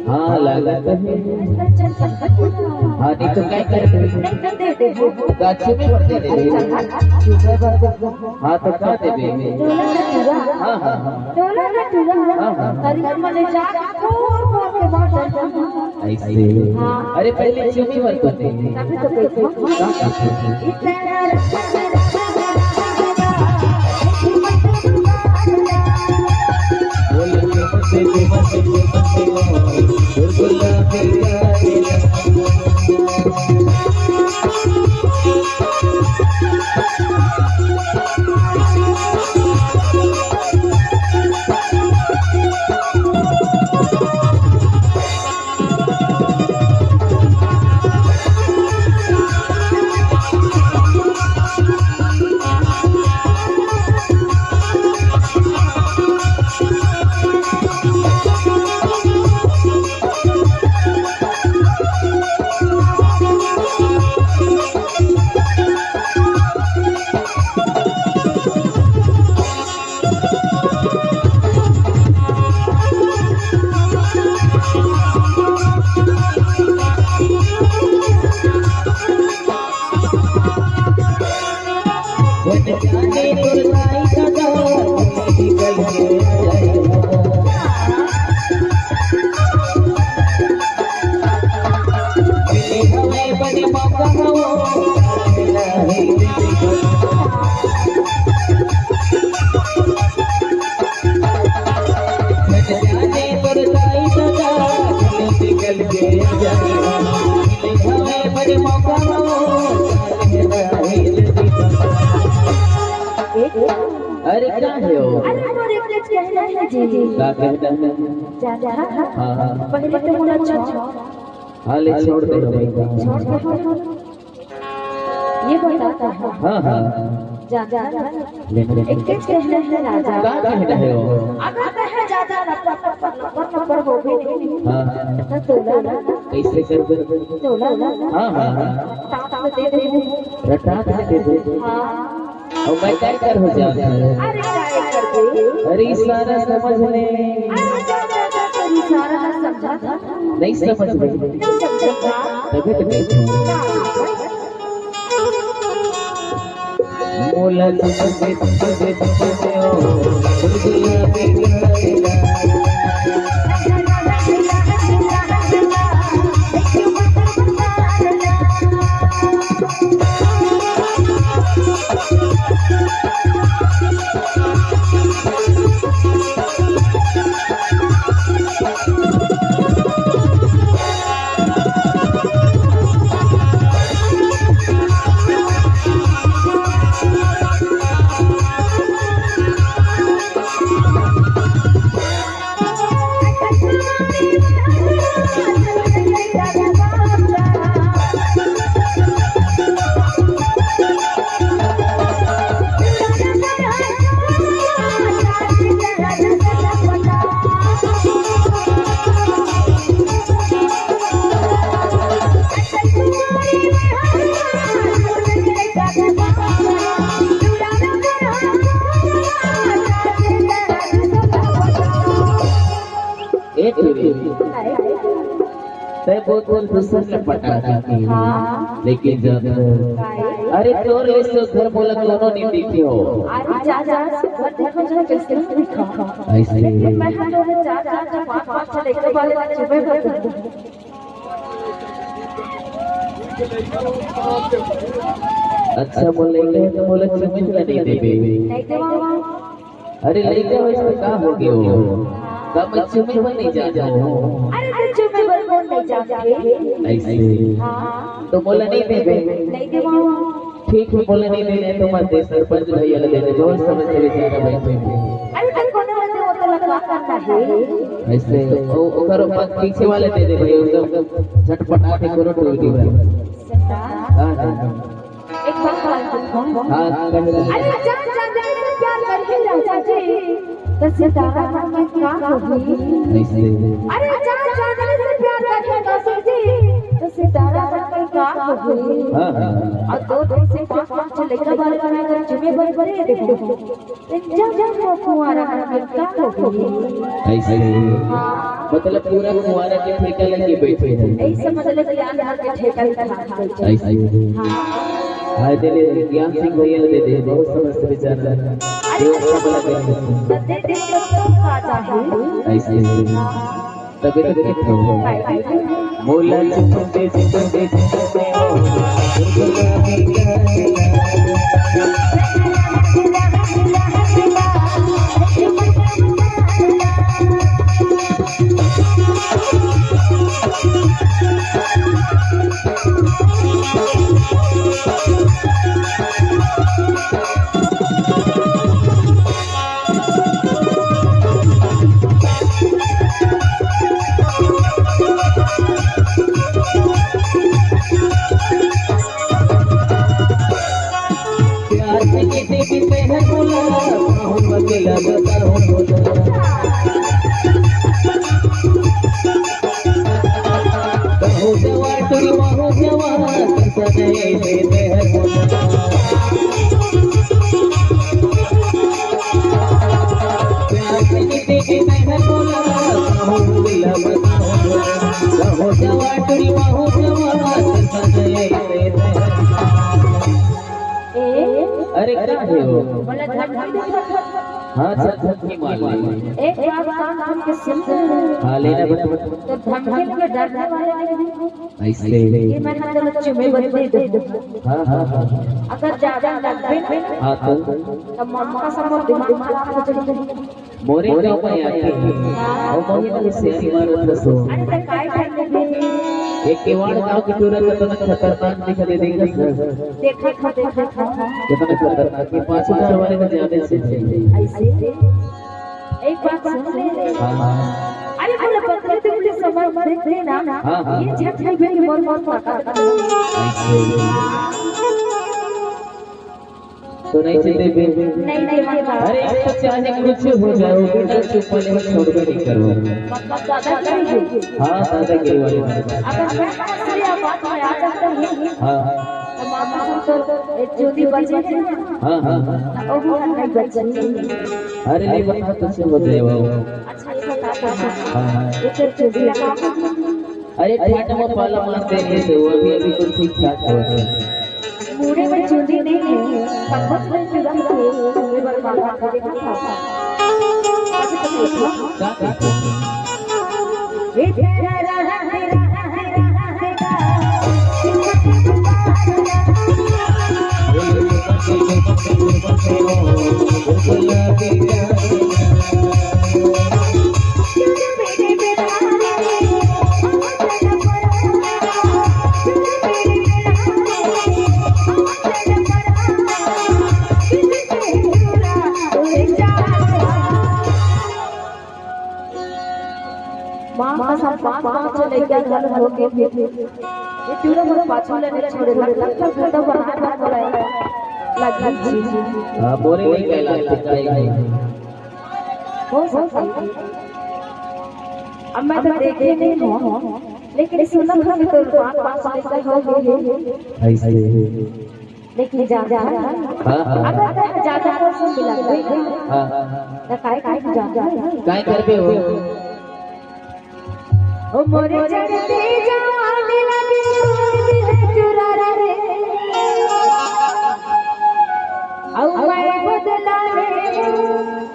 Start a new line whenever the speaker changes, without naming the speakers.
हाँ लागत है। हाँ नहीं तो क्या करते गाछी में भर दे दे। हाँ तो क्या दे दे। हाँ हाँ ऐसे अरे पहले चुमी भर को दे। अरे क्या है वो?
अरे तो रिफ्लेक्स कहना है जी
क्या कहता है?
जा
हाँ
पहले तो मुझे छोड़
हाँ ले छोड़ दे भाई
ये बताता है
हाँ हाँ
जा
ले
एक चीज कहना है राजा
क्या कहता है वो?
अगर कहे जा नंबर हो गई
हाँ
तो
कैसे कर
तोला
हाँ हाँ
ताप दे दे
रटा दे दे
हाँ
और मैं क्या कर हो जाता है?
अरे क्या करते
अरे इशारा समझ ले
तेरी सारा समझा
नहीं समझ में
नहीं समझा
तभी तो नहीं मोला तुझे बहुत बहुत दूसर से पटा लेकिन जब अरे तोर ऐसे घर बोला दोनों नहीं दिखती हो
अरे जा देखो जरा कैसे दिखा
ऐसे
मैं तो जा पाँच चले के बाद सुबह
अच्छा बोलेंगे तो बोले चुम्मी तो नहीं देबे
नहीं देवा
अरे लड़का वैसे का हो गया हो कब चुम्मी में नहीं जाता हो
अरे तो चुम्मी पर कौन नहीं जाते
ऐसे
हाँ
तो बोला नहीं देबे
नहीं देवा
ठीक है बोले नहीं देने तो मत दे सरपंच भैया ले दे बहुत समझ से बेचारा भाई
अरे तो कोने वाले वो तो लगवा करता है
ऐसे ओ करो पीछे वाले दे दे भाई एकदम झटपटा के करो टोल दी हां
एक बात पूछूं
हां
अरे जान से प्यार करके राजा जी तो सितारा में क्या होगी
ऐसे
अरे जान से प्यार करके राजा जी तो सितारा में क्या होगी
हां
और दो से पांच लेकर वाले का चुमे बड़े देखो जब वो कुआरा के का होगी
ऐसे मतलब पूरा कुआरा के ठेका लेके बैठे हैं
ऐसे मतलब ज्ञान के ठेका लिखा
ऐसे हाय दे ज्ञान सिंह भैया दे दे बहुत समझ बेचारा
अरे
अच्छा भला कर
दे दे तो खाता है
ऐसे तभी तो देखो मोला चुपके चुपके अरे क्या है वो हाँ धमकी मार ले
एक बात कान के सुन
हाँ लेना बता
तो धमकी के डरने वाले नहीं
ऐसे
ये मैंने चलो चुमे बदले दे
हाँ हाँ हाँ
अगर ज्यादा लगबे
हाँ
तो मम्मा का सब दिमाग खराब हो जाएगा
मोरे गाँव में आके और मोहित से मारो दसो
अरे तो काय करने
एक केवाड़ गाँव की तुरंत तो खतरनाक दिखा दे देगा
देखा
कितना खतरनाक ये 5000 वाले का ज्यादा से
ऐसे एक बात सुन ले
हाँ
अरे बोले पत्थर से मुझे समझ देख ले ना
हाँ
ये झट झट में मोर मोर पता
तो नहीं चलते बे
नहीं नहीं मानता
अरे तो चाहे कुछ हो जाओ बेटा चुप वाले छोड़ के नहीं करो
मतलब दादा करेंगे
हाँ दादा गिरी वाले
अगर मैं सारी बात में आ जाता हूँ
हाँ
तो मामा तो एक ज्योति बचे
हाँ हाँ
और वो नहीं बचे
अरे नहीं बता कुछ हो जाए वो
अच्छा ये बता
हाँ
एक ज्योति लगा
अरे ठाट में पाला मार देने से वो अभी कुछ ठीक ठाक हो
मुड़े में ज्योति नहीं है पत्थर में जुगम थे मुझे बर्बाद कर देखा था
क्या कहते हैं
ये तेरा रहा तेरा पांच लेके घर हो के ये पूरा मोर पाछू लेने छोड़े लग तो बाहर बाहर बोला लग जी
हां बोरे नहीं कहलाते काई
हो सकता अब मैं तो देखे नहीं हूं लेकिन सुना था कि तो पांच ऐसा हो
ऐसे
लेकिन जा
हां
अगर तो ज्यादा तो सुन मिला
हां
तो काय जा
काय करबे हो
ओ मोरे चढ़ते जवानी लगे चुरा रे औ मैं बदला रे